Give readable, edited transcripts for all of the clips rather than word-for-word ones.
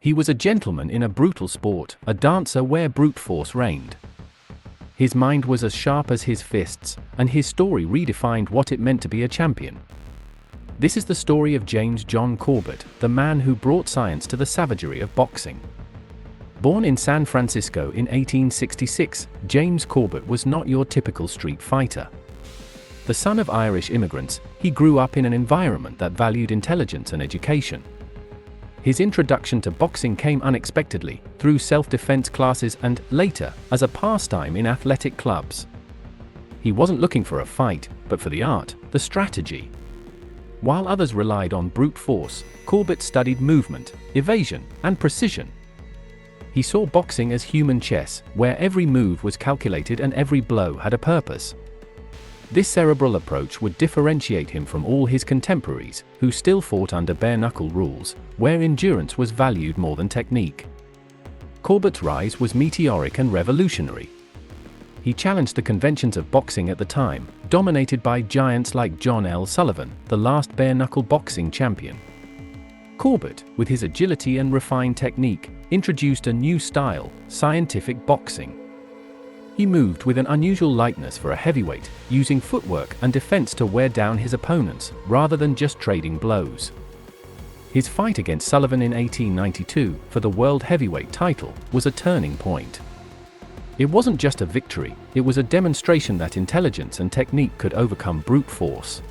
He was a gentleman in a brutal sport, a dancer where brute force reigned. His mind was as sharp as his fists, and his story redefined what it meant to be a champion. This is the story of James John Corbett, the man who brought science to the savagery of boxing. Born in San Francisco in 1866, James Corbett was not your typical street fighter. The son of Irish immigrants, he grew up in an environment that valued intelligence and education. His introduction to boxing came unexpectedly, through self-defense classes and, later, as a pastime in athletic clubs. He wasn't looking for a fight, but for the art, the strategy. While others relied on brute force, Corbett studied movement, evasion, and precision. He saw boxing as human chess, where every move was calculated and every blow had a purpose. This cerebral approach would differentiate him from all his contemporaries, who still fought under bare-knuckle rules, where endurance was valued more than technique. Corbett's rise was meteoric and revolutionary. He challenged the conventions of boxing at the time, dominated by giants like John L. Sullivan, the last bare-knuckle boxing champion. Corbett, with his agility and refined technique, introduced a new style, scientific boxing. He moved with an unusual lightness for a heavyweight, using footwork and defense to wear down his opponents, rather than just trading blows. His fight against Sullivan in 1892, for the world heavyweight title, was a turning point. It wasn't just a victory, it was a demonstration that intelligence and technique could overcome brute force.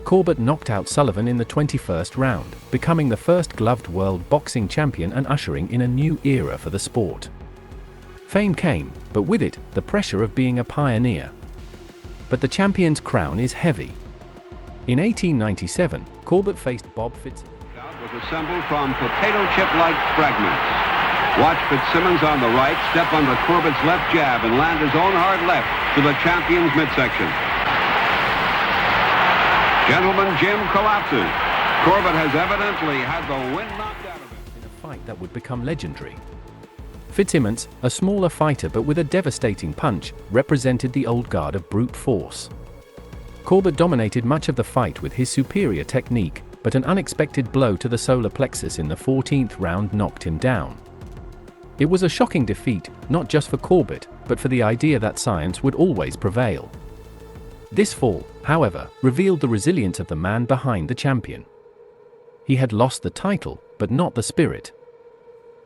Corbett knocked out Sullivan in the 21st round, becoming the first gloved world boxing champion and ushering in a new era for the sport. Fame came, but with it, the pressure of being a pioneer. But the champion's crown is heavy. In 1897, Corbett faced Bob Fitzsimmons. Was assembled from potato chip-like fragments. Watch Fitzsimmons on the right, step under Corbett's left jab and land his own hard left to the champion's midsection. Gentleman, Jim collapses. Corbett has evidently had the wind knocked out of him. In a fight that would become legendary. Fitzsimmons, a smaller fighter but with a devastating punch, represented the old guard of brute force. Corbett dominated much of the fight with his superior technique, but an unexpected blow to the solar plexus in the 14th round knocked him down. It was a shocking defeat, not just for Corbett, but for the idea that science would always prevail. This fall, however, revealed the resilience of the man behind the champion. He had lost the title, but not the spirit.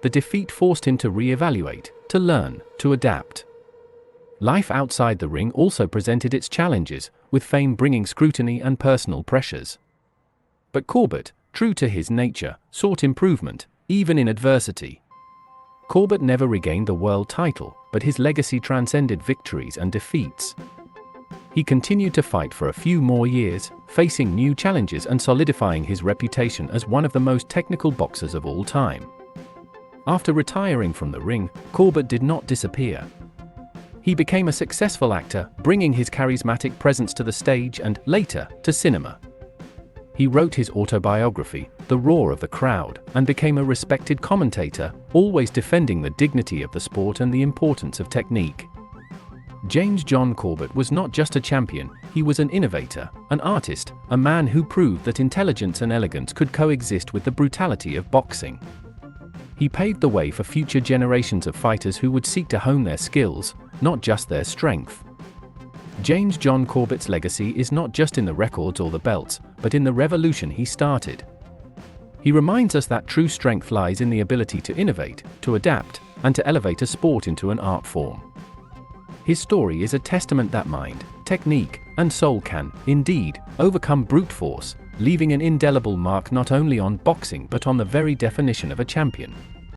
The defeat forced him to re-evaluate, to learn, to adapt. Life outside the ring also presented its challenges, with fame bringing scrutiny and personal pressures. But Corbett, true to his nature, sought improvement, even in adversity. Corbett never regained the world title, but his legacy transcended victories and defeats. He continued to fight for a few more years, facing new challenges and solidifying his reputation as one of the most technical boxers of all time. After retiring from the ring, Corbett did not disappear. He became a successful actor, bringing his charismatic presence to the stage and, later, to cinema. He wrote his autobiography, The Roar of the Crowd, and became a respected commentator, always defending the dignity of the sport and the importance of technique. James John Corbett was not just a champion, he was an innovator, an artist, a man who proved that intelligence and elegance could coexist with the brutality of boxing. He paved the way for future generations of fighters who would seek to hone their skills, not just their strength. James John Corbett's legacy is not just in the records or the belts, but in the revolution he started. He reminds us that true strength lies in the ability to innovate, to adapt, and to elevate a sport into an art form. His story is a testament that mind, technique, and soul can, indeed, overcome brute force, leaving an indelible mark not only on boxing but on the very definition of a champion.